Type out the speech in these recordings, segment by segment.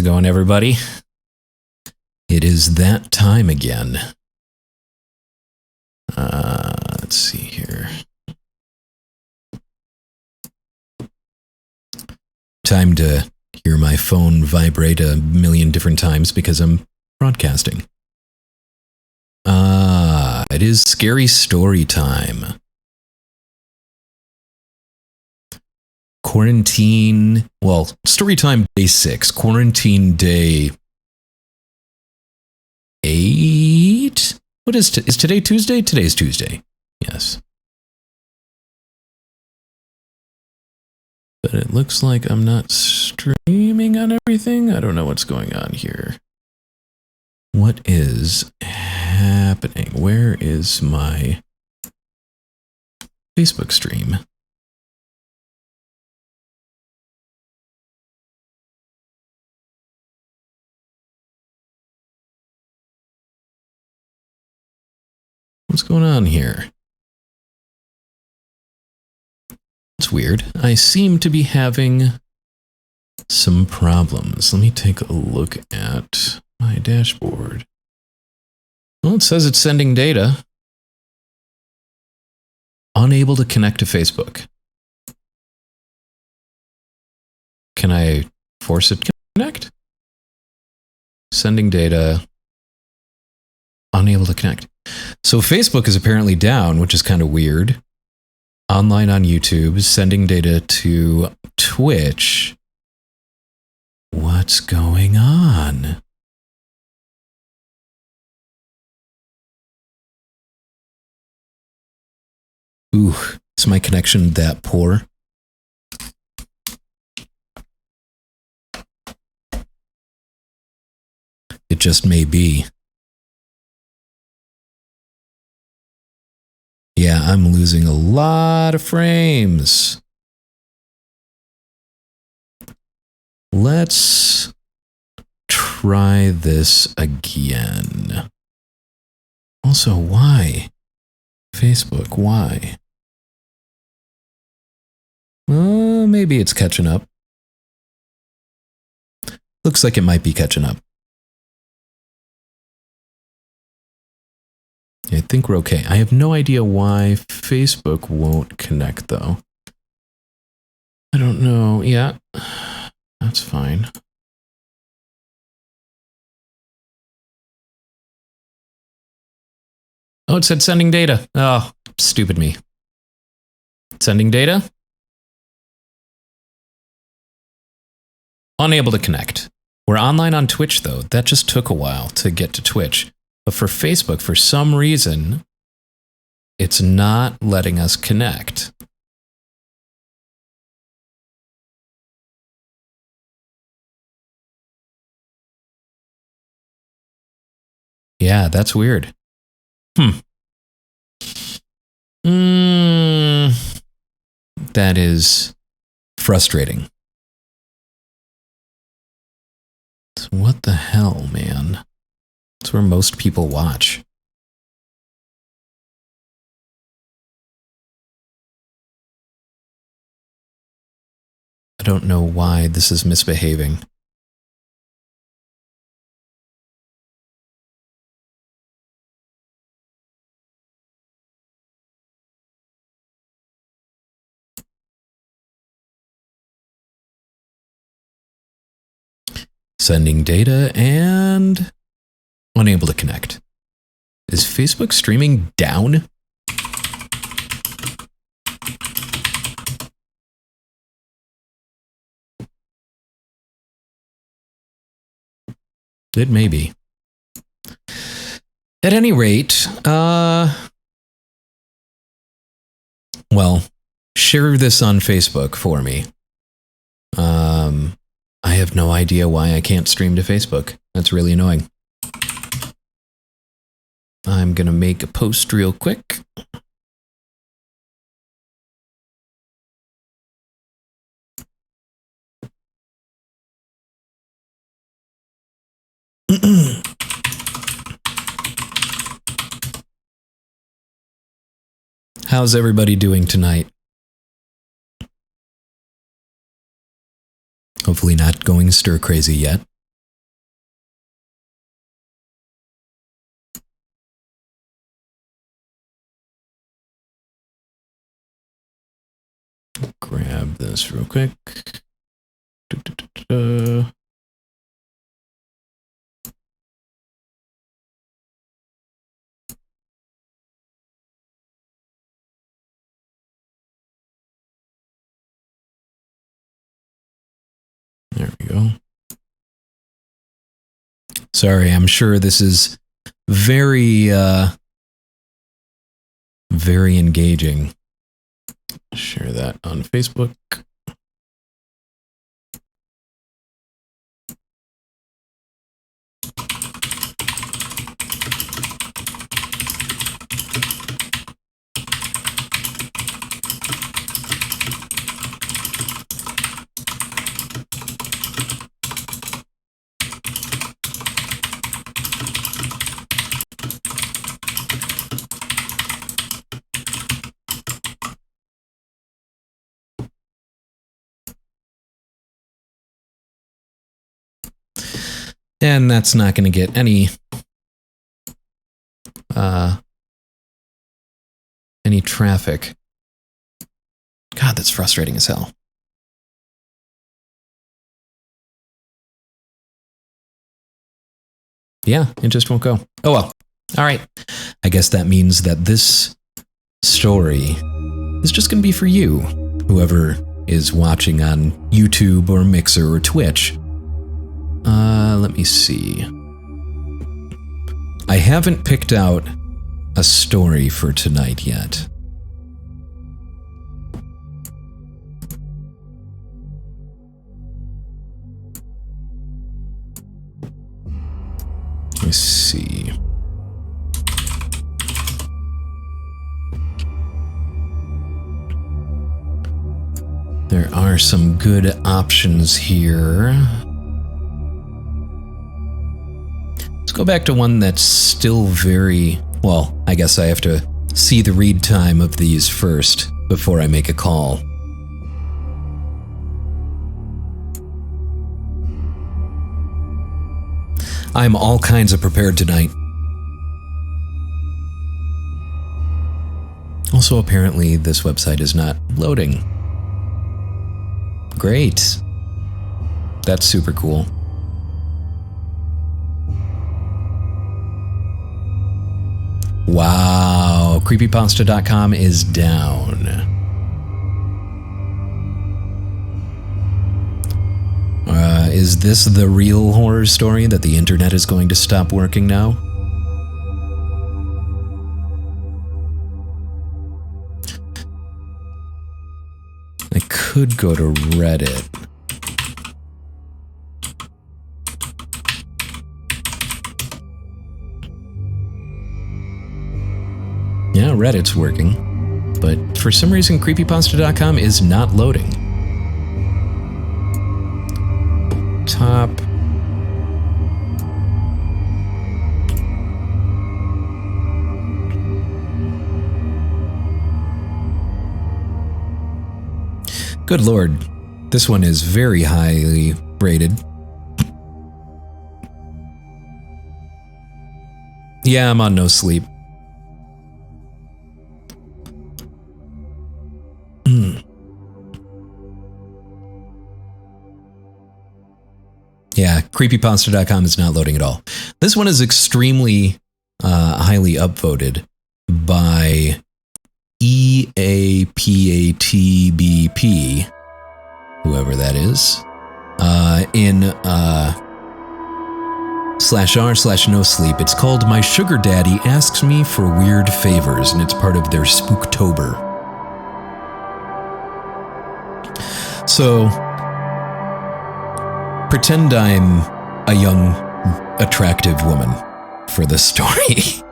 it going, everybody? It is that time again. Let's see here. Time to hear my phone vibrate a million different times because I'm broadcasting. It is scary story time. Quarantine, well, story time day 6, quarantine day 8? What is today Tuesday? Today's Tuesday. Yes. But it looks like I'm not streaming on everything. I don't know what's going on here. What is happening? Where is my Facebook stream? What's going on here? It's weird. I seem to be having some problems. Let me take a look at my dashboard. Well, it says it's sending data. Unable to connect to Facebook. Can I force it to connect? Sending data. Unable to connect. So Facebook is apparently down, which is kind of weird. Online on YouTube, sending data to Twitch. What's going on? Ooh, is my connection that poor? It just may be. Yeah, I'm losing a lot of frames. Let's try this again. Also, why? Facebook, why? Well, maybe it's catching up. Looks like it might be catching up. I think we're okay. I have no idea why Facebook won't connect, though. I don't know. Yeah, that's fine. Oh, it said sending data. Oh, stupid me. Sending data? Unable to connect. We're online on Twitch, though. That just took a while to get to Twitch. But for Facebook, for some reason, it's not letting us connect. Yeah, that's weird. That is frustrating. So what the hell, man? That's where most people watch. I don't know why this is misbehaving. Sending data and unable to connect. Is Facebook streaming down? It may be. At any rate, well, share this on Facebook for me. I have no idea why I can't stream to Facebook. That's really annoying. I'm gonna make a post real quick. How's everybody doing tonight? Hopefully not going stir crazy yet. grab this real quick. There we go. Sorry, I'm sure this is very, very engaging. Share that on Facebook. And that's not going to get any traffic. God, that's frustrating as hell. Yeah, it just won't go. Oh well. All right. I guess that means that this story is just going to be for you, whoever is watching on YouTube or Mixer or Twitch. Let me see. I haven't picked out a story for tonight yet. Let me see. There are some good options here. Let's go back to one that's still very... Well, I guess I have to see the read time of these first before I make a call. I'm all kinds of prepared tonight. Also, apparently, this website is not loading. Great. That's super cool. Wow, creepypasta.com is down. Is this the real horror story that the internet is going to stop working now? I could go to Reddit. Yeah, Reddit's working, but for some reason creepypasta.com is not loading. Top. Good lord, this one is very highly rated. Yeah, I'm on no sleep. Yeah, creepypasta.com is not loading at all. This one is extremely highly upvoted by EAPATBP, whoever that is, in /r/no sleep. It's called My Sugar Daddy Asks Me for Weird Favors, and it's part of their Spooktober. So, pretend I'm a young, attractive woman for this story.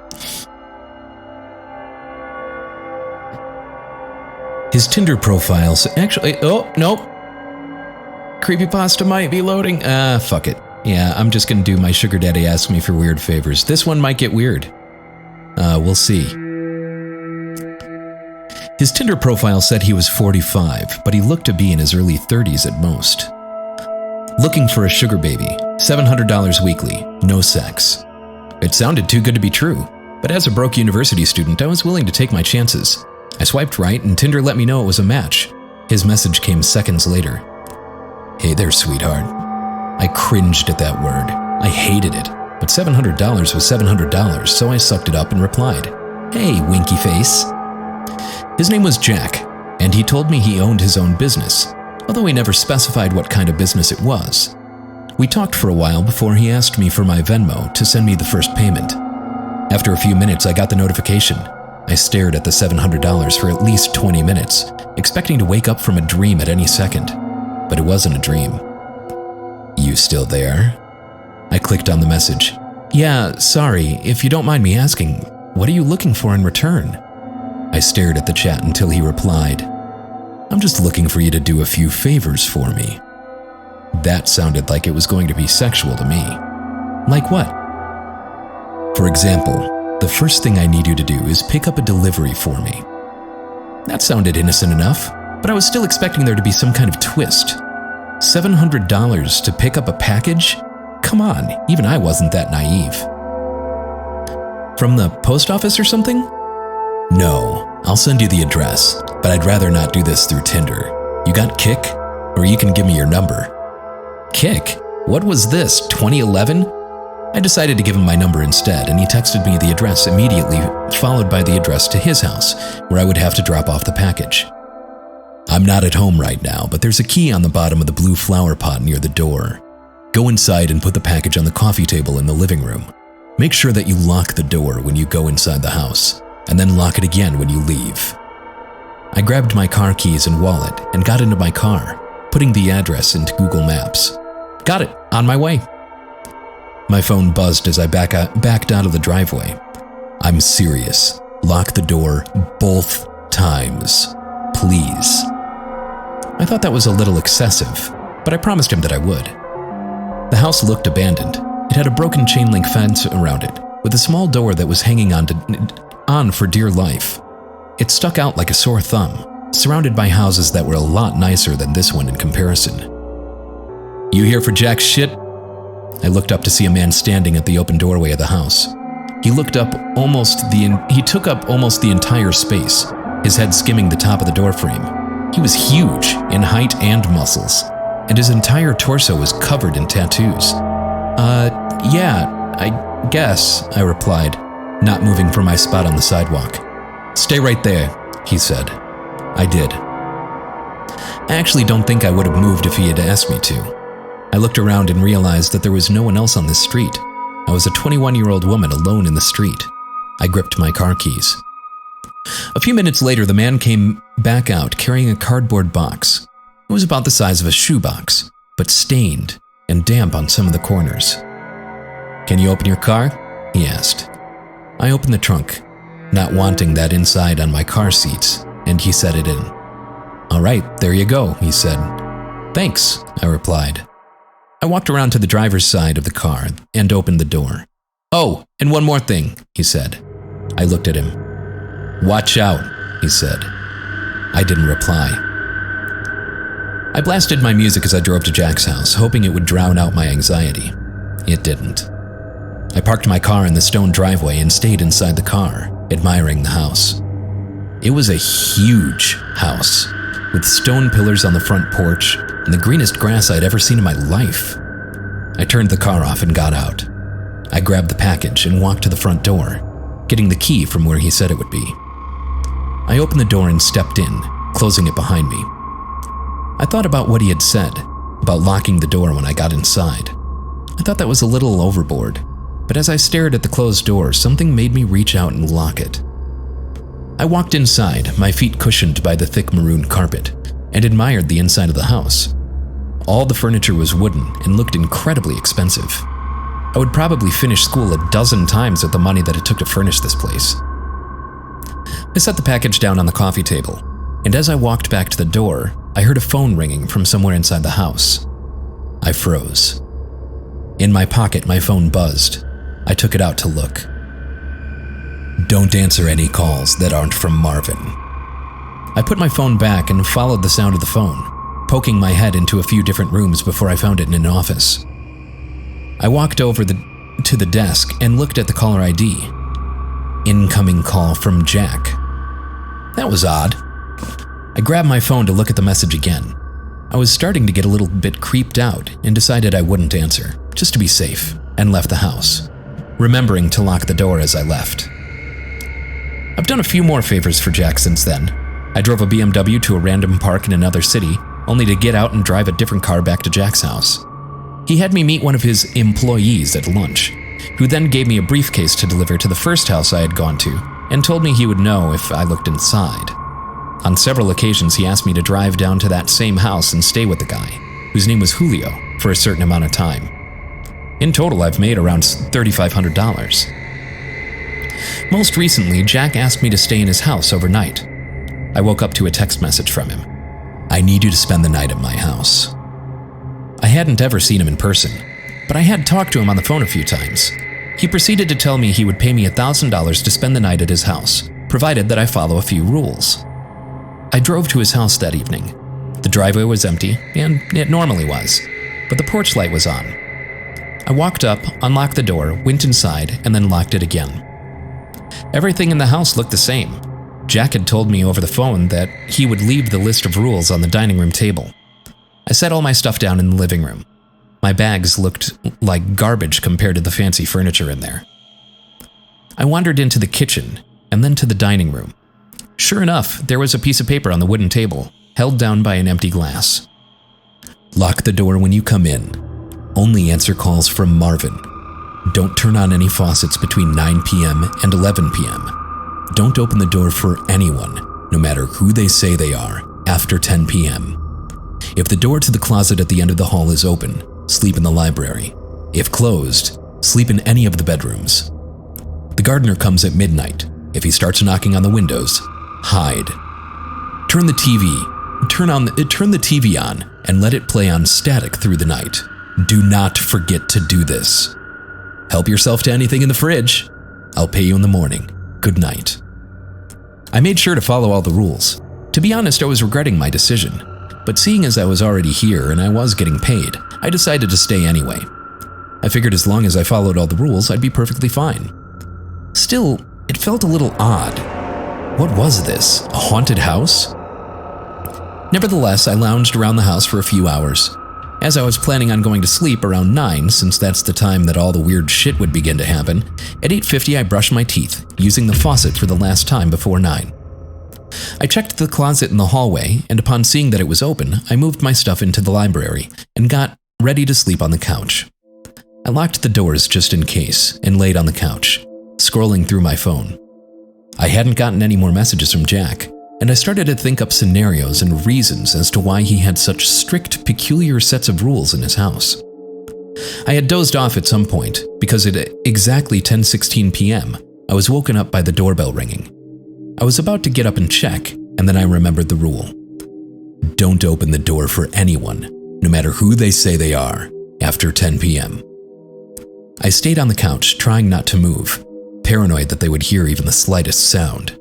His Tinder profiles actually... Oh, nope. Creepypasta might be loading. Fuck it. Yeah, I'm just gonna do My Sugar Daddy Asks Me for Weird Favors. This one might get weird. We'll see. His Tinder profile said he was 45, but he looked to be in his early 30s at most. Looking for a sugar baby, $700 weekly, no sex. It sounded too good to be true, but as a broke university student, I was willing to take my chances. I swiped right and Tinder let me know it was a match. His message came seconds later. "Hey there, sweetheart." I cringed at that word. I hated it, but $700 was $700, so I sucked it up and replied, "Hey, winky face." His name was Jack, and he told me he owned his own business, although he never specified what kind of business it was. We talked for a while before he asked me for my Venmo to send me the first payment. After a few minutes, I got the notification. I stared at the $700 for at least 20 minutes, expecting to wake up from a dream at any second, but it wasn't a dream. "You still there?" I clicked on the message. "Yeah, sorry, if you don't mind me asking, what are you looking for in return?" I stared at the chat until he replied, "I'm just looking for you to do a few favors for me." That sounded like it was going to be sexual to me. Like what? "For example, the first thing I need you to do is pick up a delivery for me." That sounded innocent enough, but I was still expecting there to be some kind of twist. $700 to pick up a package? Come on, even I wasn't that naive. "From the post office or something?" "No, I'll send you the address, but I'd rather not do this through Tinder. You got Kik? Or you can give me your number." Kik? What was this, 2011? I decided to give him my number instead, and he texted me the address immediately, followed by the address to his house, where I would have to drop off the package. "I'm not at home right now, but there's a key on the bottom of the blue flower pot near the door. Go inside and put the package on the coffee table in the living room. Make sure that you lock the door when you go inside the house, and then lock it again when you leave." I grabbed my car keys and wallet and got into my car, putting the address into Google Maps. "Got it, on my way." My phone buzzed as I backed out of the driveway. "I'm serious. Lock the door both times, please." I thought that was a little excessive, but I promised him that I would. The house looked abandoned. It had a broken chain link fence around it, with a small door that was hanging on for dear life. It stuck out like a sore thumb, surrounded by houses that were a lot nicer than this one in comparison. "You here for jack shit?" I looked up to see a man standing at the open doorway of the house. He took up almost the entire space, his head skimming the top of the doorframe. He was huge in height and muscles, and his entire torso was covered in tattoos. Yeah, I guess," I replied, not moving from my spot on the sidewalk. "Stay right there," he said. I did. I actually don't think I would have moved if he had asked me to. I looked around and realized that there was no one else on this street. I was a 21-year-old woman alone in the street. I gripped my car keys. A few minutes later, the man came back out carrying a cardboard box. It was about the size of a shoebox, but stained and damp on some of the corners. "Can you open your car?" he asked. I opened the trunk, not wanting that inside on my car seats, and he set it in. "All right, there you go," he said. "Thanks," I replied. I walked around to the driver's side of the car and opened the door. "Oh, and one more thing," he said. I looked at him. "Watch out," he said. I didn't reply. I blasted my music as I drove to Jack's house, hoping it would drown out my anxiety. It didn't. I parked my car in the stone driveway and stayed inside the car, admiring the house. It was a huge house, with stone pillars on the front porch and the greenest grass I'd ever seen in my life. I turned the car off and got out. I grabbed the package and walked to the front door, getting the key from where he said it would be. I opened the door and stepped in, closing it behind me. I thought about what he had said, about locking the door when I got inside. I thought that was a little overboard, but as I stared at the closed door, something made me reach out and lock it. I walked inside, my feet cushioned by the thick maroon carpet, and admired the inside of the house. All the furniture was wooden and looked incredibly expensive. I would probably finish school a dozen times with the money that it took to furnish this place. I set the package down on the coffee table, and as I walked back to the door, I heard a phone ringing from somewhere inside the house. I froze. In my pocket, my phone buzzed. I took it out to look. "Don't answer any calls that aren't from Marvin." I put my phone back and followed the sound of the phone, poking my head into a few different rooms before I found it in an office. I walked over to the desk and looked at the caller ID. Incoming call from Jack. That was odd. I grabbed my phone to look at the message again. I was starting to get a little bit creeped out and decided I wouldn't answer, just to be safe, and left the house, remembering to lock the door as I left. I've done a few more favors for Jack since then. I drove a BMW to a random park in another city, only to get out and drive a different car back to Jack's house. He had me meet one of his employees at lunch, who then gave me a briefcase to deliver to the first house I had gone to, and told me he would know if I looked inside. On several occasions, he asked me to drive down to that same house and stay with the guy, whose name was Julio, for a certain amount of time. In total, I've made around $3,500. Most recently, Jack asked me to stay in his house overnight. I woke up to a text message from him. "I need you to spend the night at my house." I hadn't ever seen him in person, but I had talked to him on the phone a few times. He proceeded to tell me he would pay me $1,000 to spend the night at his house, provided that I follow a few rules. I drove to his house that evening. The driveway was empty, and it normally was, but the porch light was on. I walked up, unlocked the door, went inside, and then locked it again. Everything in the house looked the same. Jack had told me over the phone that he would leave the list of rules on the dining room table. I set all my stuff down in the living room. My bags looked like garbage compared to the fancy furniture in there. I wandered into the kitchen, and then to the dining room. Sure enough, there was a piece of paper on the wooden table, held down by an empty glass. "Lock the door when you come in. Only answer calls from Marvin. Don't turn on any faucets between 9 p.m. and 11 p.m. Don't open the door for anyone, no matter who they say they are, after 10 p.m. If the door to the closet at the end of the hall is open, sleep in the library. If closed, sleep in any of the bedrooms. The gardener comes at midnight. If he starts knocking on the windows, hide. Turn the TV on and let it play on static through the night. Do not forget to do this. Help yourself to anything in the fridge. I'll pay you in the morning. Good night." I made sure to follow all the rules. To be honest, I was regretting my decision, but seeing as I was already here and I was getting paid, I decided to stay anyway. I figured as long as I followed all the rules, I'd be perfectly fine. Still, it felt a little odd. What was this? A haunted house? Nevertheless, I lounged around the house for a few hours. As I was planning on going to sleep around 9, since that's the time that all the weird shit would begin to happen, at 8:50 I brushed my teeth, using the faucet for the last time before 9. I checked the closet in the hallway, and upon seeing that it was open, I moved my stuff into the library and got ready to sleep on the couch. I locked the doors just in case and laid on the couch, scrolling through my phone. I hadn't gotten any more messages from Jack, and I started to think up scenarios and reasons as to why he had such strict, peculiar sets of rules in his house. I had dozed off at some point because at exactly 10:16 p.m., I was woken up by the doorbell ringing. I was about to get up and check, and then I remembered the rule. Don't open the door for anyone, no matter who they say they are, after 10 p.m. I stayed on the couch, trying not to move, paranoid that they would hear even the slightest sound.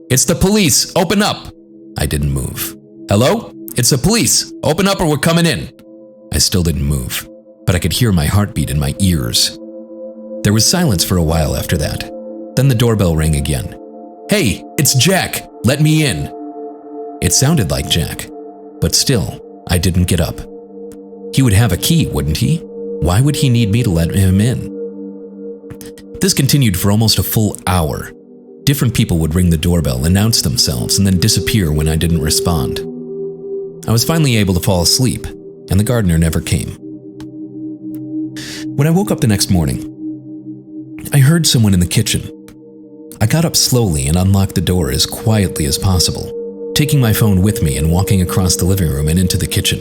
"It's the police! Open up!" I didn't move. "Hello? It's the police! Open up or we're coming in!" I still didn't move, but I could hear my heartbeat in my ears. There was silence for a while after that. Then the doorbell rang again. "Hey, it's Jack! Let me in!" It sounded like Jack, but still, I didn't get up. He would have a key, wouldn't he? Why would he need me to let him in? This continued for almost a full hour. Different people would ring the doorbell, announce themselves, and then disappear when I didn't respond. I was finally able to fall asleep, and the gardener never came. When I woke up the next morning, I heard someone in the kitchen. I got up slowly and unlocked the door as quietly as possible, taking my phone with me and walking across the living room and into the kitchen.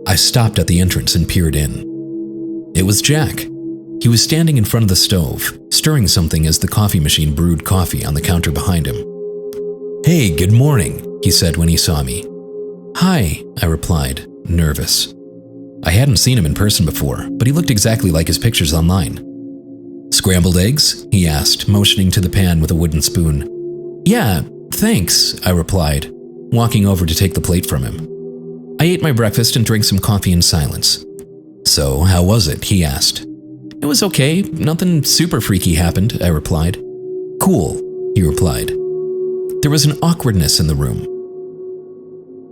I stopped at the entrance and peered in. It was Jack. He was standing in front of the stove, stirring something as the coffee machine brewed coffee on the counter behind him. "Hey, good morning," he said when he saw me. "Hi," I replied, nervous. I hadn't seen him in person before, but he looked exactly like his pictures online. "Scrambled eggs?" he asked, motioning to the pan with a wooden spoon. "Yeah, thanks," I replied, walking over to take the plate from him. I ate my breakfast and drank some coffee in silence. "So, how was it?" he asked. "It was okay. Nothing super freaky happened," I replied. "Cool," he replied. There was an awkwardness in the room.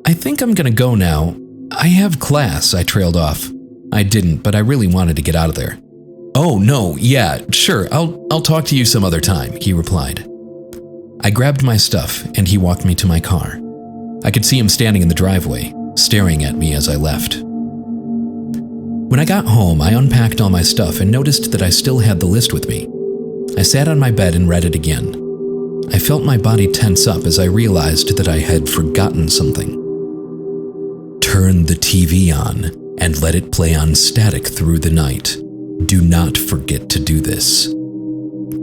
I think I'm gonna go now. I have class, I trailed off. I didn't, but I really wanted to get out of there. Oh, no, yeah, sure, I'll talk to you some other time, he replied. I grabbed my stuff and he walked me to my car. I could see him standing in the driveway, staring at me as I left. When I got home, I unpacked all my stuff and noticed that I still had the list with me. I sat on my bed and read it again. I felt my body tense up as I realized that I had forgotten something. Turn the TV on and let it play on static through the night. Do not forget to do this.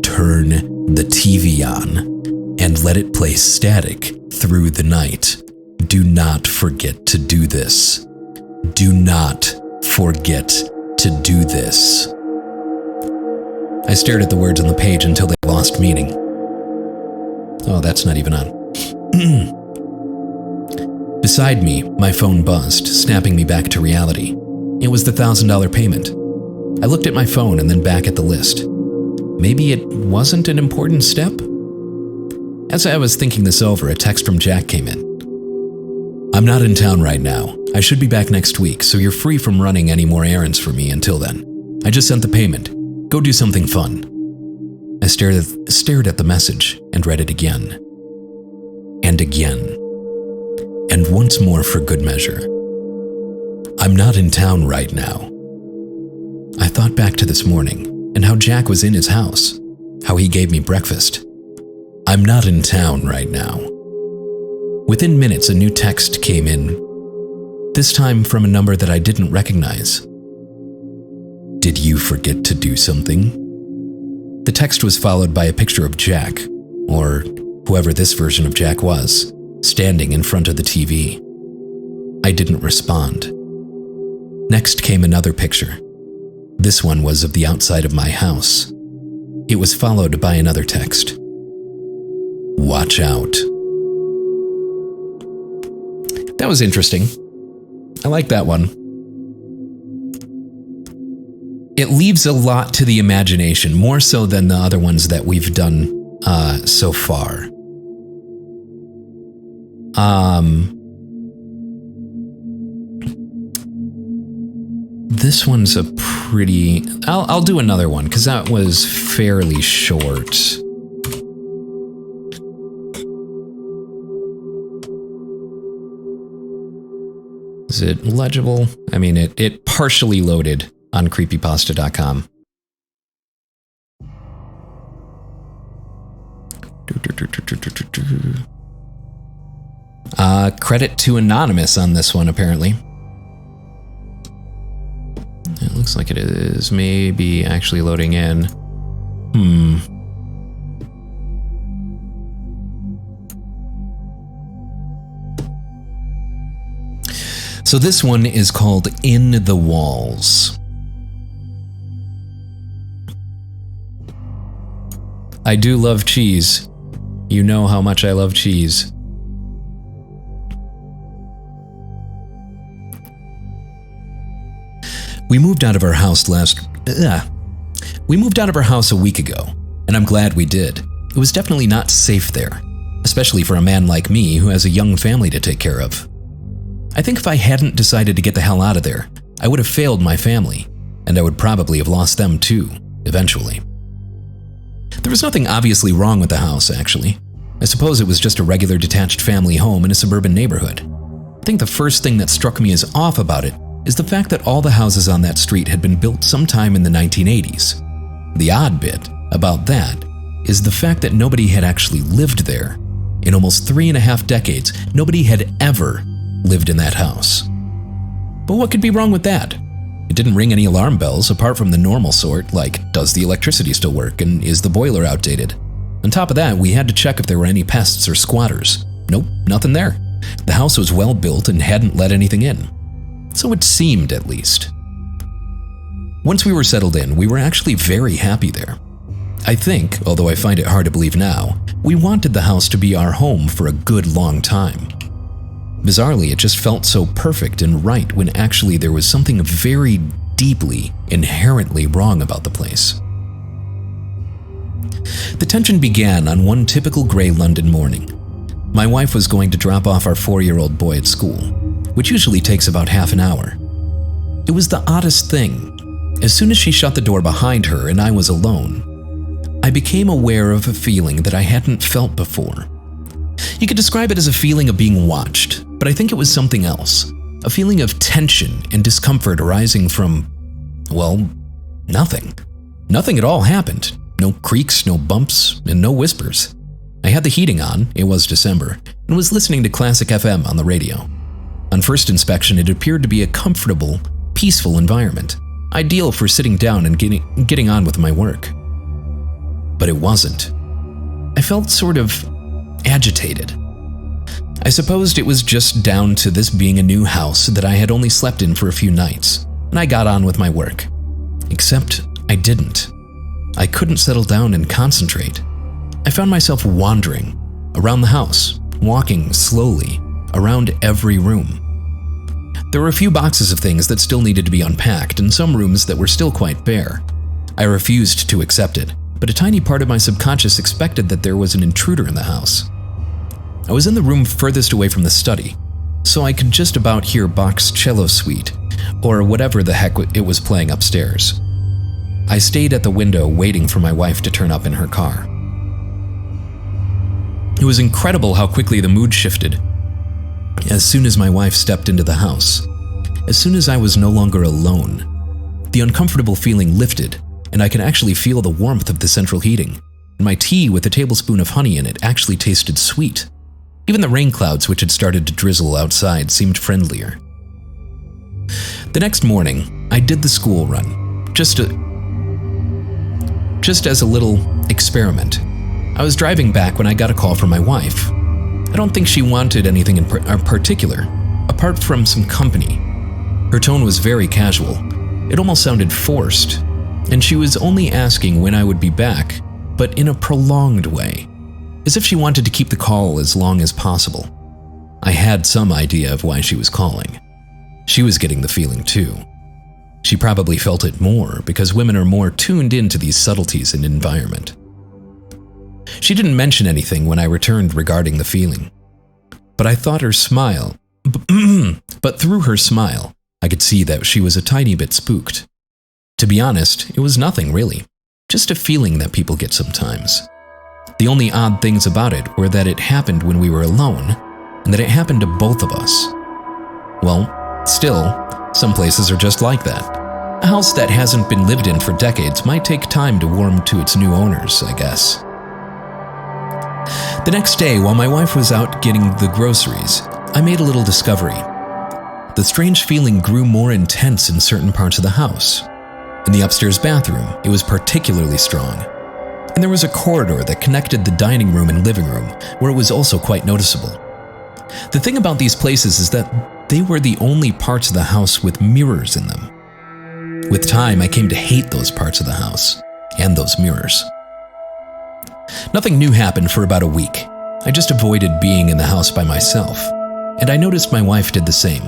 Turn the TV on and let it play static through the night. Do not forget to do this. Do not forget to do this. I stared at the words on the page until they lost meaning. Oh, that's not even on. Beside me, my phone buzzed, snapping me back to reality. It was the $1,000 payment. I looked at my phone and then back at the list. Maybe it wasn't an important step? As I was thinking this over, a text from Jack came in. I'm not in town right now. I should be back next week, so you're free from running any more errands for me until then. I just sent the payment. Go do something fun. I stared at the message and read it again. And again. And once more for good measure. I'm not in town right now. I thought back to this morning and how Jack was in his house, how he gave me breakfast. I'm not in town right now. Within minutes, a new text came in, this time from a number that I didn't recognize. Did you forget to do something? The text was followed by a picture of Jack, or whoever this version of Jack was, standing in front of the TV. I didn't respond. Next came another picture. This one was of the outside of my house. It was followed by another text. Watch out. That was interesting. I like that one. It leaves a lot to the imagination, more so than the other ones that we've done so far. This one's a pretty... I'll do another one, because that was fairly short. Is it legible? I mean, it partially loaded on creepypasta.com. Credit to Anonymous on this one, apparently. It looks like it is maybe actually loading in. So this one is called In the Walls. I do love cheese. You know how much I love cheese. We moved out of our house a week ago, and I'm glad we did. It was definitely not safe there, especially for a man like me who has a young family to take care of. I think if I hadn't decided to get the hell out of there, I would have failed my family, and I would probably have lost them too, eventually. There was nothing obviously wrong with the house, actually. I suppose it was just a regular detached family home in a suburban neighborhood. I think the first thing that struck me as off about it is the fact that all the houses on that street had been built sometime in the 1980s. The odd bit about that is the fact that nobody had actually lived there. In almost 3.5 decades, nobody had ever lived in that house. But what could be wrong with that? It didn't ring any alarm bells apart from the normal sort, like does the electricity still work and is the boiler outdated? On top of that, we had to check if there were any pests or squatters. Nope, nothing there. The house was well built and hadn't let anything in. So it seemed, at least. Once we were settled in, we were actually very happy there. I think, although I find it hard to believe now, we wanted the house to be our home for a good long time. Bizarrely, it just felt so perfect and right when actually there was something very deeply, inherently wrong about the place. The tension began on one typical gray London morning. My wife was going to drop off our 4-year-old boy at school, which usually takes about half an hour. It was the oddest thing. As soon as she shut the door behind her and I was alone, I became aware of a feeling that I hadn't felt before. You could describe it as a feeling of being watched, but I think it was something else. A feeling of tension and discomfort arising from, well, nothing. Nothing at all happened. No creaks, no bumps, and no whispers. I had the heating on, it was December, and was listening to Classic FM on the radio. On first inspection, it appeared to be a comfortable, peaceful environment, ideal for sitting down and getting on with my work. But it wasn't. I felt sort of agitated. I supposed it was just down to this being a new house that I had only slept in for a few nights, and I got on with my work. Except I didn't. I couldn't settle down and concentrate. I found myself wandering around the house, walking slowly around every room. There were a few boxes of things that still needed to be unpacked and some rooms that were still quite bare. I refused to accept it, but a tiny part of my subconscious expected that there was an intruder in the house. I was in the room furthest away from the study, so I could just about hear Bach's cello suite, or whatever the heck it was playing upstairs. I stayed at the window waiting for my wife to turn up in her car. It was incredible how quickly the mood shifted. As soon as my wife stepped into the house, as soon as I was no longer alone, the uncomfortable feeling lifted, and I could actually feel the warmth of the central heating. And my tea with a tablespoon of honey in it actually tasted sweet. Even the rain clouds which had started to drizzle outside seemed friendlier. The next morning, I did the school run, just as a little experiment. I was driving back when I got a call from my wife. I don't think she wanted anything in particular, apart from some company. Her tone was very casual. It almost sounded forced, and she was only asking when I would be back, but in a prolonged way, as if she wanted to keep the call as long as possible. I had some idea of why she was calling. She was getting the feeling too. She probably felt it more because women are more tuned into these subtleties in environment. She didn't mention anything when I returned regarding the feeling. But I thought her smile, but through her smile, I could see that she was a tiny bit spooked. To be honest, it was nothing really, just a feeling that people get sometimes. The only odd things about it were that it happened when we were alone, and that it happened to both of us. Well, still, some places are just like that. A house that hasn't been lived in for decades might take time to warm to its new owners, I guess. The next day, while my wife was out getting the groceries, I made a little discovery. The strange feeling grew more intense in certain parts of the house. In the upstairs bathroom, it was particularly strong. And there was a corridor that connected the dining room and living room, where it was also quite noticeable. The thing about these places is that they were the only parts of the house with mirrors in them. With time, I came to hate those parts of the house, and those mirrors. Nothing new happened for about a week. I just avoided being in the house by myself, and I noticed my wife did the same,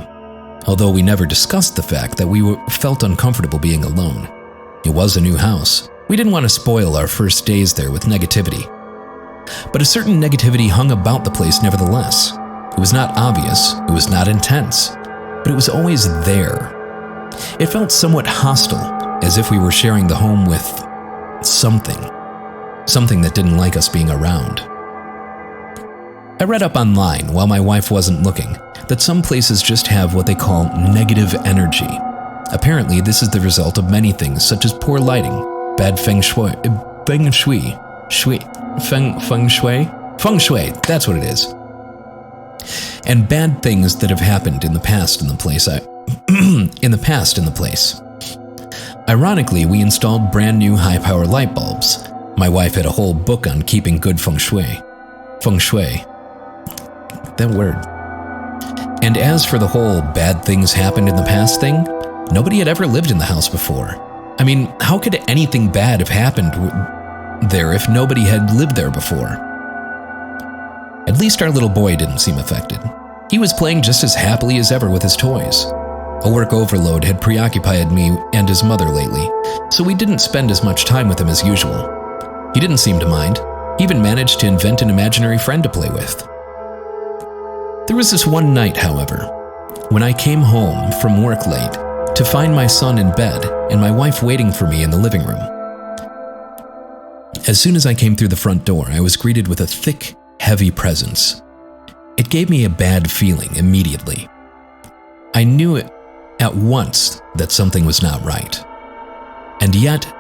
although we never discussed the fact that we felt uncomfortable being alone. It was a new house. We didn't want to spoil our first days there with negativity. But a certain negativity hung about the place nevertheless. It was not obvious, it was not intense, but it was always there. It felt somewhat hostile, as if we were sharing the home with something that didn't like us being around. I read up online, while my wife wasn't looking, that some places just have what they call negative energy. Apparently, this is the result of many things such as poor lighting, bad feng shui, that's what it is. And bad things that have happened in the past in the place. Ironically, we installed brand new high-power light bulbs. My wife had a whole book on keeping good feng shui. Feng shui. That word. And as for the whole bad things happened in the past thing, nobody had ever lived in the house before. I mean, how could anything bad have happened there if nobody had lived there before? At least our little boy didn't seem affected. He was playing just as happily as ever with his toys. A work overload had preoccupied me and his mother lately, so we didn't spend as much time with him as usual. He didn't seem to mind. He even managed to invent an imaginary friend to play with. There was this one night, however, when I came home from work late to find my son in bed and my wife waiting for me in the living room. As soon as I came through the front door, I was greeted with a thick, heavy presence. It gave me a bad feeling immediately. I knew it at once that something was not right. And yet,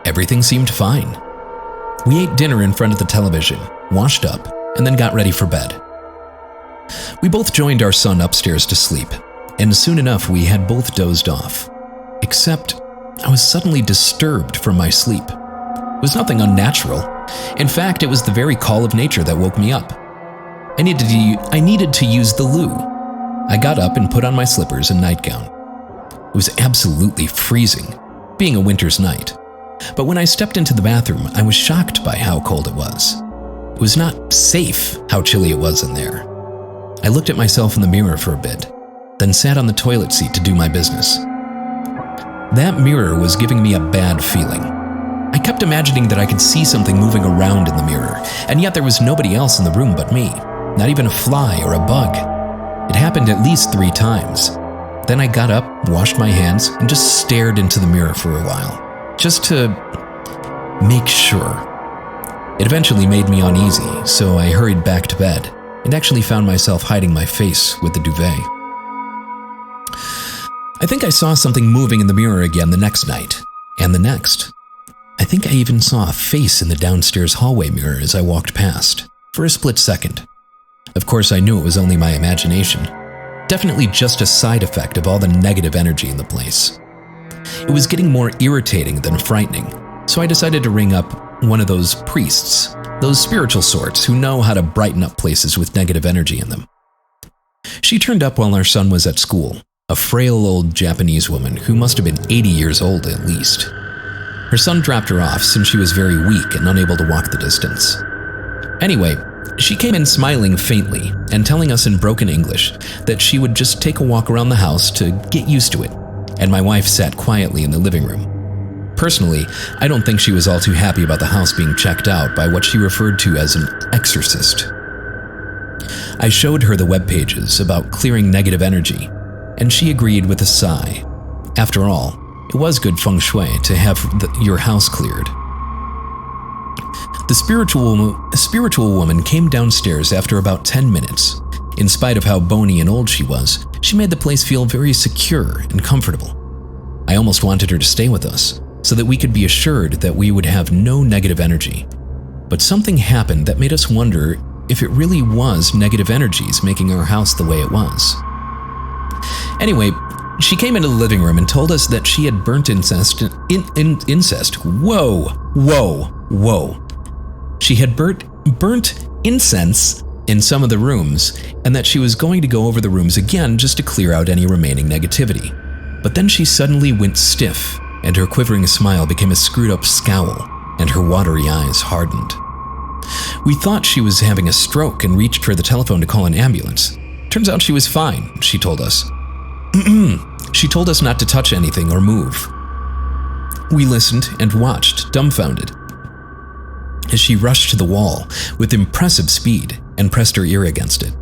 everything seemed fine. We ate dinner in front of the television, washed up, and then got ready for bed. We both joined our son upstairs to sleep, and soon enough we had both dozed off. Except, I was suddenly disturbed from my sleep. It was nothing unnatural. In fact, it was the very call of nature that woke me up. I needed to use the loo. I got up and put on my slippers and nightgown. It was absolutely freezing, being a winter's night. But when I stepped into the bathroom, I was shocked by how cold it was. It was not safe how chilly it was in there. I looked at myself in the mirror for a bit, then sat on the toilet seat to do my business. That mirror was giving me a bad feeling. I kept imagining that I could see something moving around in the mirror, and yet there was nobody else in the room but me, not even a fly or a bug. It happened at least 3 times. Then I got up, washed my hands, and just stared into the mirror for a while, just to make sure. It eventually made me uneasy, so I hurried back to bed and actually found myself hiding my face with the duvet. I think I saw something moving in the mirror again the next night, and the next. I think I even saw a face in the downstairs hallway mirror as I walked past, for a split second. Of course, I knew it was only my imagination. Definitely just a side effect of all the negative energy in the place. It was getting more irritating than frightening, so I decided to ring up one of those priests, those spiritual sorts who know how to brighten up places with negative energy in them. She turned up while our son was at school, a frail old Japanese woman who must have been 80 years old at least. Her son dropped her off since she was very weak and unable to walk the distance. Anyway, she came in smiling faintly and telling us in broken English that she would just take a walk around the house to get used to it, and my wife sat quietly in the living room. Personally, I don't think she was all too happy about the house being checked out by what she referred to as an exorcist. I showed her the web pages about clearing negative energy, and she agreed with a sigh. After all, it was good feng shui to have your house cleared. The spiritual woman came downstairs after about 10 minutes. In spite of how bony and old she was, she made the place feel very secure and comfortable. I almost wanted her to stay with us, so that we could be assured that we would have no negative energy. But something happened that made us wonder if it really was negative energies making our house the way it was. Anyway, she came into the living room and told us that she had burnt incest. Whoa. She had burnt incense in some of the rooms, and that she was going to go over the rooms again just to clear out any remaining negativity. But then she suddenly went stiff, and her quivering smile became a screwed-up scowl, and her watery eyes hardened. We thought she was having a stroke and reached for the telephone to call an ambulance. Turns out she was fine, she told us. She told us not to touch anything or move. We listened and watched, dumbfounded, as she rushed to the wall with impressive speed and pressed her ear against it.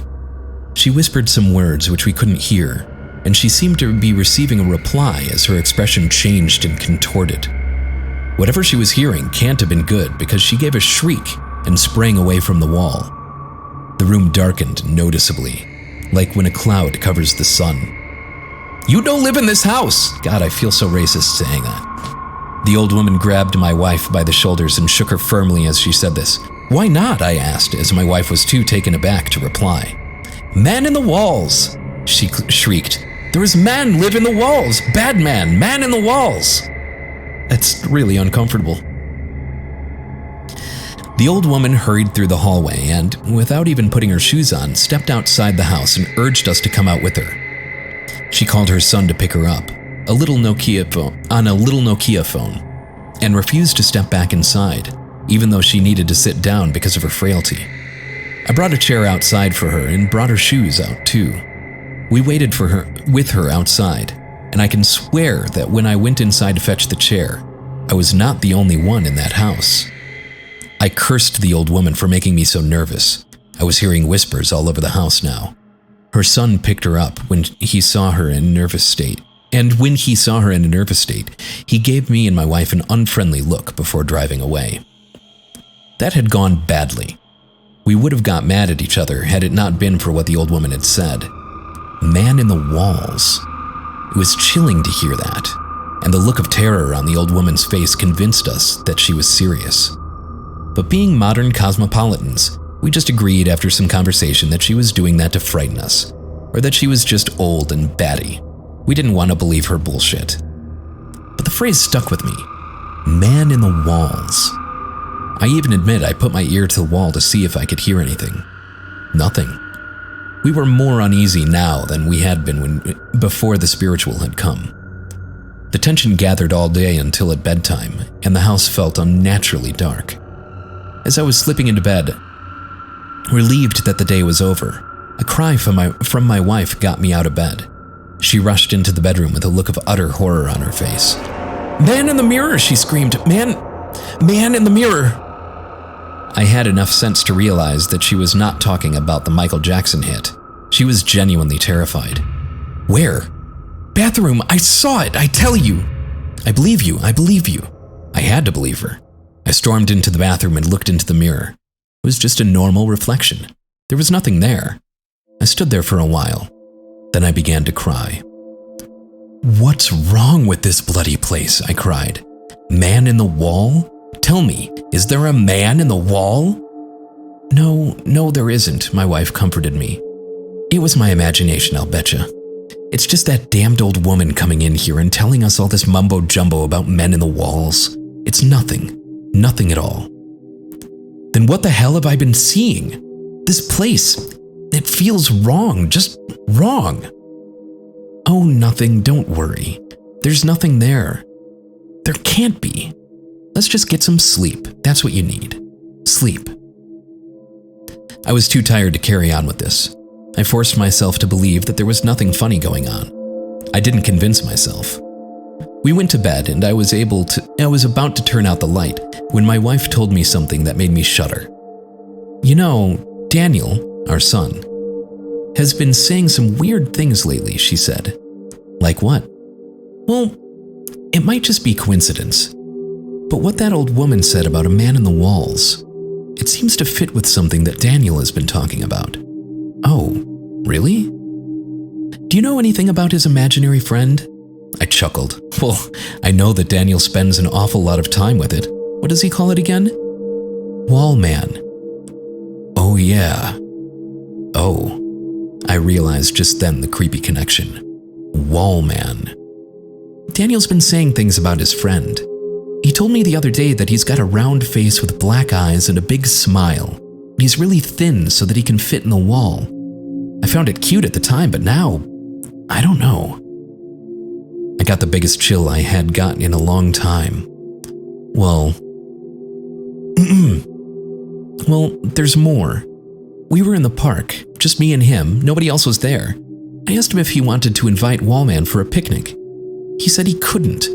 She whispered some words which we couldn't hear, and she seemed to be receiving a reply as her expression changed and contorted. Whatever she was hearing can't have been good because she gave a shriek and sprang away from the wall. The room darkened noticeably, like when a cloud covers the sun. "You don't live in this house!" God, I feel so racist saying that. The old woman grabbed my wife by the shoulders and shook her firmly as she said this. "Why not?" I asked, as my wife was too taken aback to reply. "Man in the walls!" she shrieked. "There is man live in the walls! Bad man in the walls!" That's really uncomfortable. The old woman hurried through the hallway and, without even putting her shoes on, stepped outside the house and urged us to come out with her. She called her son to pick her up, on a little Nokia phone, and refused to step back inside, even though she needed to sit down because of her frailty. I brought a chair outside for her and brought her shoes out too. We waited with her outside, and I can swear that when I went inside to fetch the chair, I was not the only one in that house. I cursed the old woman for making me so nervous. I was hearing whispers all over the house now. Her son picked her up when he saw her in a nervous state. And when he saw her in a nervous state, he gave me and my wife an unfriendly look before driving away. That had gone badly. We would have got mad at each other had it not been for what the old woman had said. Man in the walls. It was chilling to hear that, and the look of terror on the old woman's face convinced us that she was serious. But being modern cosmopolitans, we just agreed after some conversation that she was doing that to frighten us, or that she was just old and batty. We didn't want to believe her bullshit. But the phrase stuck with me. Man in the walls. I even admit I put my ear to the wall to see if I could hear anything. Nothing. We were more uneasy now than we had been before the spiritual had come. The tension gathered all day until at bedtime, and the house felt unnaturally dark. As I was slipping into bed, relieved that the day was over, a cry from my wife got me out of bed. She rushed into the bedroom with a look of utter horror on her face. "Man in the mirror!" she screamed. Man in the mirror!" I had enough sense to realize that she was not talking about the Michael Jackson hit. She was genuinely terrified. "Where?" "Bathroom! I saw it! I tell you!" I believe you. I had to believe her. I stormed into the bathroom and looked into the mirror. It was just a normal reflection. There was nothing there. I stood there for a while. Then I began to cry. "What's wrong with this bloody place?" I cried. "Man in the wall? Tell me, is there a man in the wall?" No, there isn't," my wife comforted me. "It was my imagination, I'll betcha. It's just that damned old woman coming in here and telling us all this mumbo-jumbo about men in the walls. It's nothing at all." "Then what the hell have I been seeing? This place, it feels wrong, just wrong." "Oh, nothing, don't worry. There's nothing there. There can't be. Let's just get some sleep. That's what you need. Sleep." I was too tired to carry on with this. I forced myself to believe that there was nothing funny going on. I didn't convince myself. We went to bed and I was about to turn out the light when my wife told me something that made me shudder. "You know, Daniel, our son, has been saying some weird things lately," she said. "Like what?" "Well, it might just be coincidence. But what that old woman said about a man in the walls, it seems to fit with something that Daniel has been talking about." "Oh, really? Do you know anything about his imaginary friend?" I chuckled. "Well, I know that Daniel spends an awful lot of time with it. What does he call it again?" "Wall man." "Oh yeah. Oh." I realized just then the creepy connection. Wall man. Daniel's been saying things about his friend. He told me the other day that he's got a round face with black eyes and a big smile. He's really thin so that he can fit in the wall. I found it cute at the time, but now, I don't know. I got the biggest chill I had gotten in a long time. Well, there's more. We were in the park, just me and him, nobody else was there. I asked him if he wanted to invite Wallman for a picnic. He said he couldn't.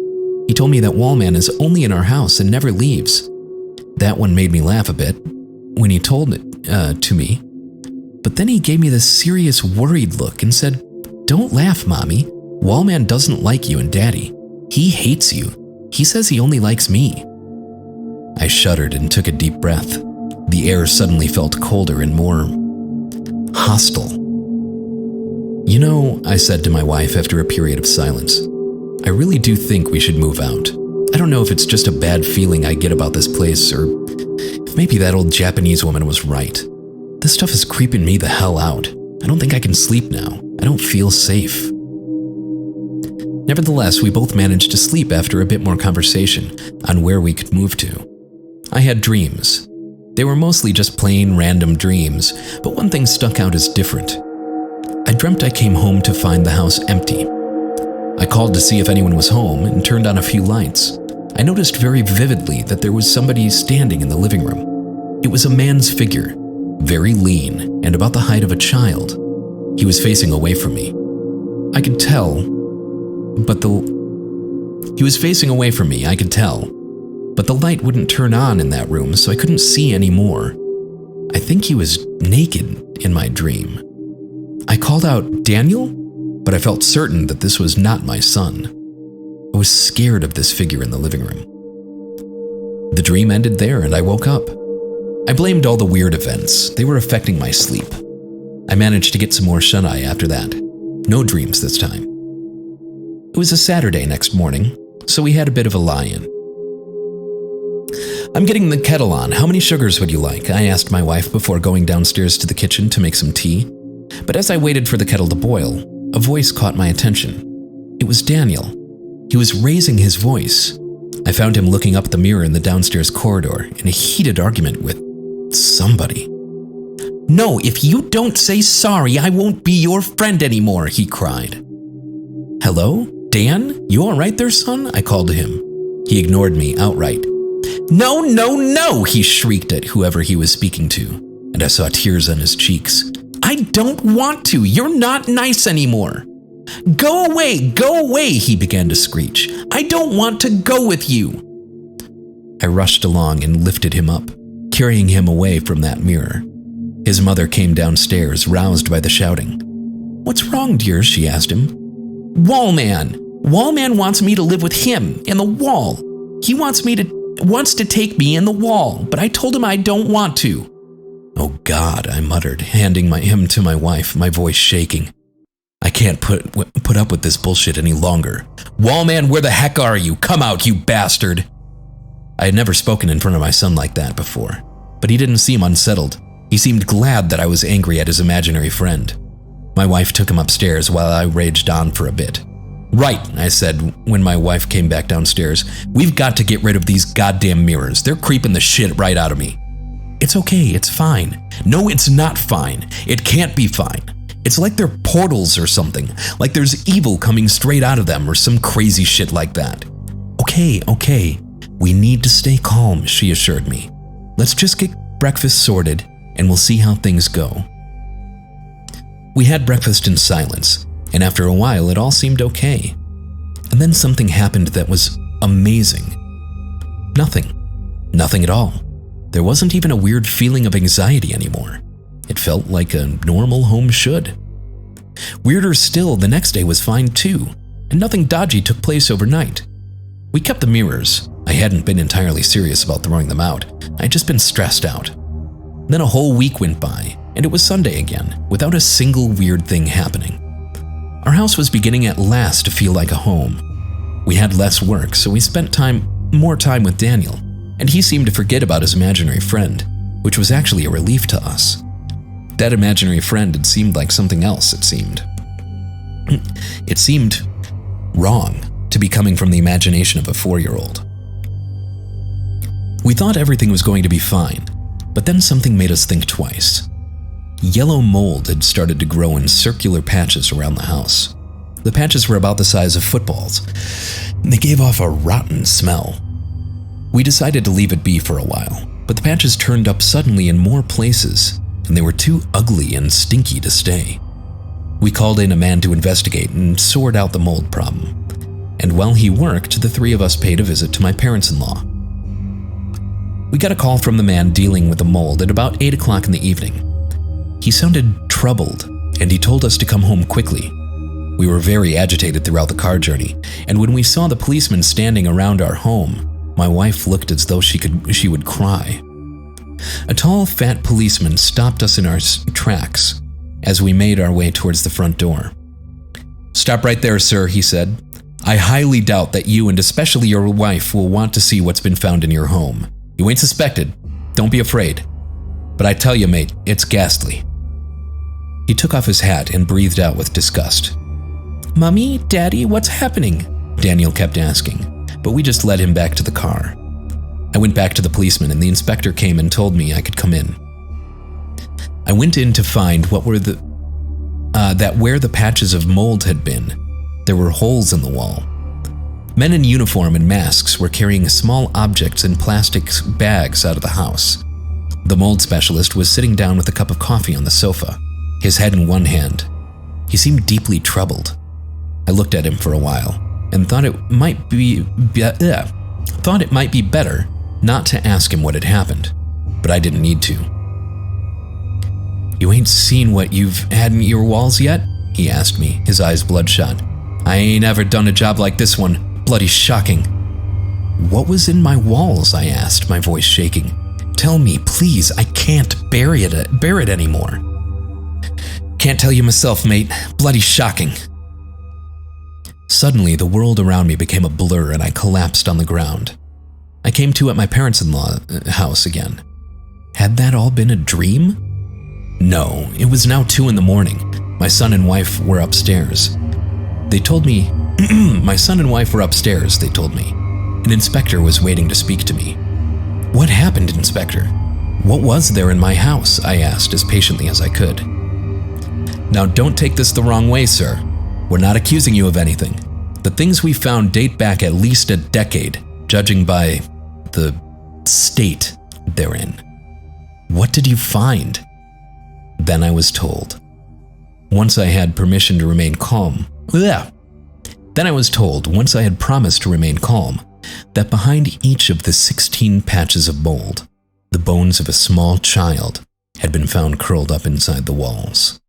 He told me that Wallman is only in our house and never leaves. That one made me laugh a bit when he told it to me. But then he gave me this serious, worried look and said, "Don't laugh, Mommy. Wallman doesn't like you and Daddy. He hates you. He says he only likes me." I shuddered and took a deep breath. The air suddenly felt colder and more hostile. "You know," I said to my wife after a period of silence, "I really do think we should move out. I don't know if it's just a bad feeling I get about this place, or if maybe that old Japanese woman was right. This stuff is creeping me the hell out. I don't think I can sleep now. I don't feel safe." Nevertheless, we both managed to sleep after a bit more conversation on where we could move to. I had dreams. They were mostly just plain random dreams, but one thing stuck out as different. I dreamt I came home to find the house empty. I called to see if anyone was home and turned on a few lights. I noticed very vividly that there was somebody standing in the living room. It was a man's figure, very lean and about the height of a child. He was facing away from me. I could tell, but the light wouldn't turn on in that room, so I couldn't see any more. I think he was naked in my dream. I called out, "Daniel?" But I felt certain that this was not my son. I was scared of this figure in the living room. The dream ended there and I woke up. I blamed all the weird events. They were affecting my sleep. I managed to get some more shut-eye after that. No dreams this time. It was a Saturday next morning, so we had a bit of a lie-in. "I'm getting the kettle on. How many sugars would you like?" I asked my wife before going downstairs to the kitchen to make some tea. But as I waited for the kettle to boil, a voice caught my attention. It was Daniel. He was raising his voice. I found him looking up at the mirror in the downstairs corridor in a heated argument with somebody. "No, if you don't say sorry, I won't be your friend anymore," he cried. "Hello? Dan? You all right there, son?" I called to him. He ignored me outright. "No, no, no," he shrieked at whoever he was speaking to, and I saw tears on his cheeks. "I don't want to. You're not nice anymore." Go away, he began to screech. "I don't want to go with you." I rushed along and lifted him up, carrying him away from that mirror. His mother came downstairs, roused by the shouting. "What's wrong, dear?" she asked him. "Wallman. Wallman wants me to live with him in the wall. He wants to take me in the wall, but I told him I don't want to." "Oh God," I muttered, handing him to my wife, my voice shaking. "I can't put up with this bullshit any longer. Wallman, where the heck are you? Come out, you bastard!" I had never spoken in front of my son like that before, but he didn't seem unsettled. He seemed glad that I was angry at his imaginary friend. My wife took him upstairs while I raged on for a bit. "Right," I said when my wife came back downstairs. "We've got to get rid of these goddamn mirrors. They're creeping the shit right out of me." "It's okay, it's fine." "No, it's not fine. It can't be fine. It's like they're portals or something, like there's evil coming straight out of them or some crazy shit like that." Okay. We need to stay calm," she assured me. "Let's just get breakfast sorted and we'll see how things go." We had breakfast in silence, and after a while it all seemed okay. And then something happened that was amazing. Nothing at all. There wasn't even a weird feeling of anxiety anymore. It felt like a normal home should. Weirder still, the next day was fine too, and nothing dodgy took place overnight. We kept the mirrors. I hadn't been entirely serious about throwing them out. I'd just been stressed out. Then a whole week went by, and it was Sunday again, without a single weird thing happening. Our house was beginning at last to feel like a home. We had less work, so we spent more time with Daniel, and he seemed to forget about his imaginary friend, which was actually a relief to us. That imaginary friend had seemed like something else, it seemed. It seemed wrong to be coming from the imagination of a 4-year-old. We thought everything was going to be fine, but then something made us think twice. Yellow mold had started to grow in circular patches around the house. The patches were about the size of footballs, and they gave off a rotten smell. We decided to leave it be for a while, but the patches turned up suddenly in more places, and they were too ugly and stinky to stay. We called in a man to investigate and sort out the mold problem. And while he worked, the three of us paid a visit to my parents-in-law. We got a call from the man dealing with the mold at about 8 o'clock in the evening. He sounded troubled, and he told us to come home quickly. We were very agitated throughout the car journey, and when we saw the policemen standing around our home, my wife looked as though she would cry. A tall, fat policeman stopped us in our tracks as we made our way towards the front door. "Stop right there, sir," he said. "I highly doubt that you and especially your wife will want to see what's been found in your home. You ain't suspected. Don't be afraid. But I tell you, mate, it's ghastly." He took off his hat and breathed out with disgust. "Mommy, Daddy, what's happening?" Daniel kept asking, but we just led him back to the car. I went back to the policeman and the inspector came and told me I could come in. I went in to find that where the patches of mold had been, there were holes in the wall. Men in uniform and masks were carrying small objects in plastic bags out of the house. The mold specialist was sitting down with a cup of coffee on the sofa, his head in one hand. He seemed deeply troubled. I looked at him for a while and thought it might be better not to ask him what had happened, but I didn't need to. You ain't seen what you've had in your walls yet? He asked me, his eyes bloodshot. I ain't ever done a job like this one. Bloody shocking. What was in my walls? I asked, my voice shaking. Tell me, please, I can't bear it anymore. Can't tell you myself, mate. Bloody shocking. Suddenly, the world around me became a blur and I collapsed on the ground. I came to at my parents-in-law house again. Had that all been a dream? No, it was now 2 a.m. My son and wife were upstairs. They told me, my son and wife were upstairs, they told me. An inspector was waiting to speak to me. What happened, Inspector? What was there in my house? I asked as patiently as I could. Now don't take this the wrong way, sir. We're not accusing you of anything. The things we found date back at least a decade, judging by the state they're in. What did you find? Then I was told. Once I had permission to remain calm. Then I was told, once I had promised to remain calm, that behind each of the 16 patches of mold, the bones of a small child had been found curled up inside the walls.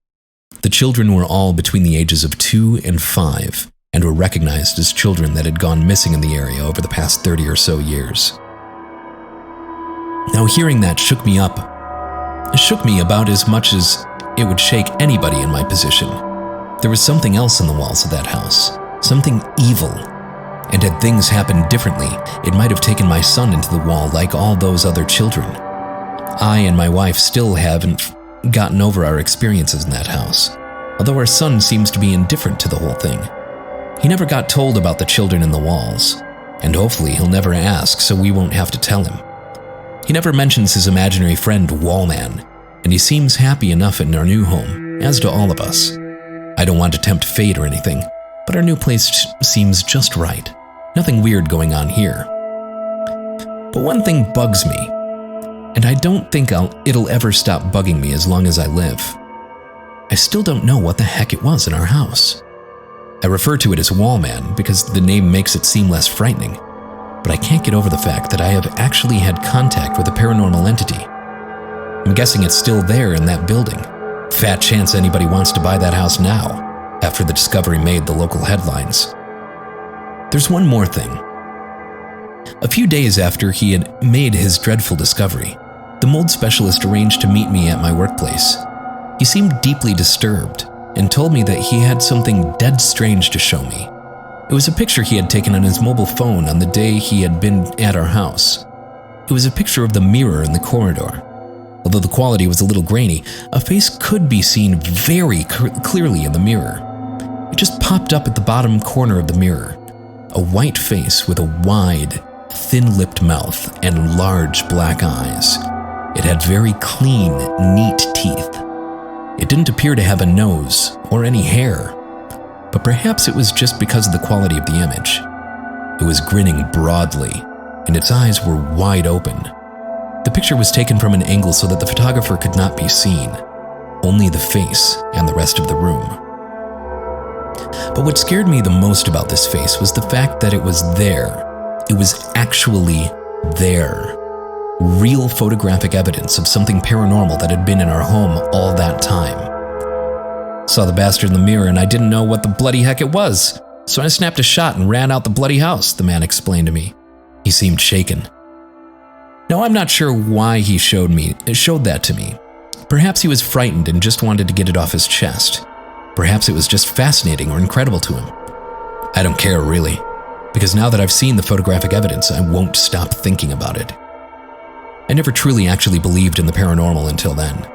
The children were all between the ages of 2 and 5 and were recognized as children that had gone missing in the area over the past 30 or so years. Now hearing that shook me up. It shook me about as much as it would shake anybody in my position. There was something else in the walls of that house, something evil. And had things happened differently, it might have taken my son into the wall like all those other children. I and my wife still haven't gotten over our experiences in that house, although our son seems to be indifferent to the whole thing. He never got told about the children in the walls, and hopefully he'll never ask so we won't have to tell him. He never mentions his imaginary friend Wallman, and he seems happy enough in our new home, as do all of us. I don't want to tempt fate or anything, but our new place seems just right. Nothing weird going on here. But one thing bugs me, and I don't think it'll ever stop bugging me as long as I live. I still don't know what the heck it was in our house. I refer to it as Wallman because the name makes it seem less frightening, but I can't get over the fact that I have actually had contact with a paranormal entity. I'm guessing it's still there in that building. Fat chance anybody wants to buy that house now, after the discovery made the local headlines. There's one more thing. A few days after he had made his dreadful discovery, the mold specialist arranged to meet me at my workplace. He seemed deeply disturbed and told me that he had something dead strange to show me. It was a picture he had taken on his mobile phone on the day he had been at our house. It was a picture of the mirror in the corridor. Although the quality was a little grainy, a face could be seen very clearly in the mirror. It just popped up at the bottom corner of the mirror. A white face with a wide, thin-lipped mouth and large black eyes. It had very clean, neat teeth. It didn't appear to have a nose or any hair, but perhaps it was just because of the quality of the image. It was grinning broadly, and its eyes were wide open. The picture was taken from an angle so that the photographer could not be seen, only the face and the rest of the room. But what scared me the most about this face was the fact that it was there. It was actually there. Real photographic evidence of something paranormal that had been in our home all that time. Saw the bastard in the mirror and I didn't know what the bloody heck it was, so I snapped a shot and ran out the bloody house, the man explained to me. He seemed shaken. Now I'm not sure why he showed that to me. Perhaps he was frightened and just wanted to get it off his chest. Perhaps it was just fascinating or incredible to him. I don't care really, because now that I've seen the photographic evidence, I won't stop thinking about it. I never truly actually believed in the paranormal until then,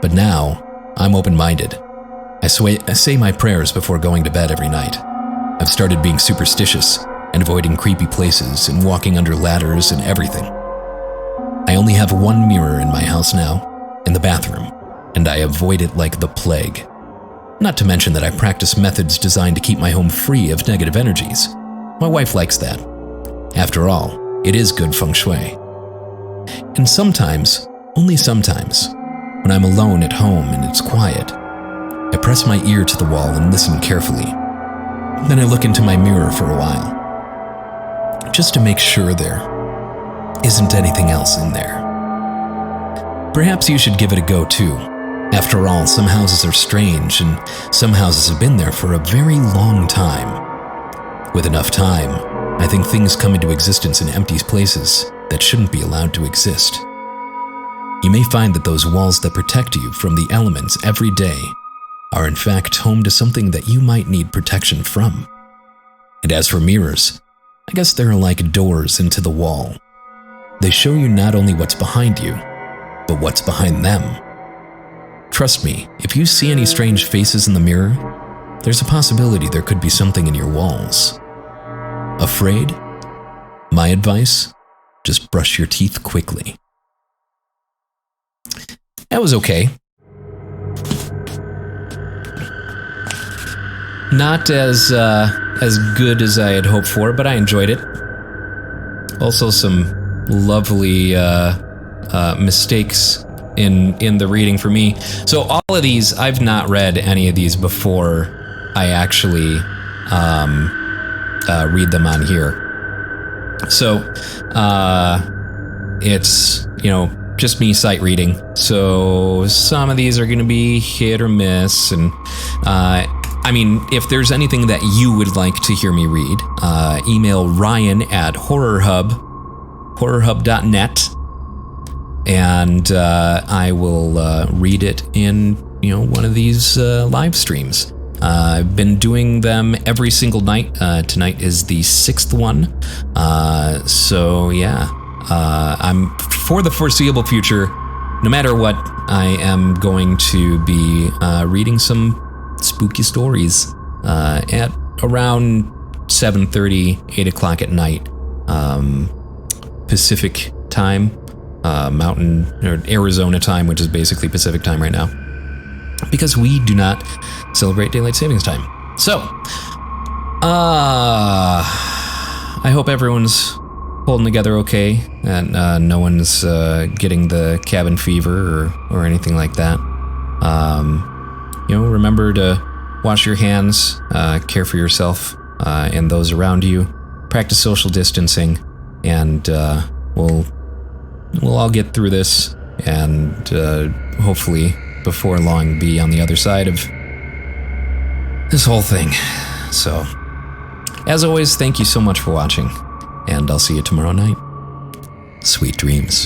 but now I'm open-minded. I say my prayers before going to bed every night. I've started being superstitious and avoiding creepy places and walking under ladders and everything. I only have one mirror in my house now, in the bathroom, and I avoid it like the plague. Not to mention that I practice methods designed to keep my home free of negative energies. My wife likes that. After all, it is good feng shui. And sometimes, only sometimes, when I'm alone at home and it's quiet, I press my ear to the wall and listen carefully. Then I look into my mirror for a while, just to make sure there isn't anything else in there. Perhaps you should give it a go too. After all, some houses are strange, and some houses have been there for a very long time. With enough time, I think things come into existence in empty places that shouldn't be allowed to exist. You may find that those walls that protect you from the elements every day are in fact home to something that you might need protection from. And as for mirrors, I guess they're like doors into the wall. They show you not only what's behind you, but what's behind them. Trust me, if you see any strange faces in the mirror, there's a possibility there could be something in your walls. Afraid? My advice? Just brush your teeth quickly. That was okay. Not as good as I had hoped for, but I enjoyed it. Also some lovely mistakes in the reading for me. So all of these, I've not read any of these before I actually read them on here. So it's, just me sight reading. So some of these are going to be hit or miss. And if there's anything that you would like to hear me read, email Ryan at horrorhub.net. And I will read it in, one of these live streams. I've been doing them every single night. Tonight is the 6th one. So yeah, I'm for the foreseeable future, no matter what, I am going to be reading some spooky stories at around 7:30, 8 o'clock at night, Pacific time. Mountain or Arizona time, which is basically Pacific time right now, because we do not celebrate daylight savings time. So, I hope everyone's holding together okay, and no one's getting the cabin fever or anything like that. Remember to wash your hands, care for yourself and those around you, practice social distancing, and we'll all get through this, and hopefully before long be on the other side of this whole thing. So, as always, thank you so much for watching, and I'll see you tomorrow night. Sweet dreams.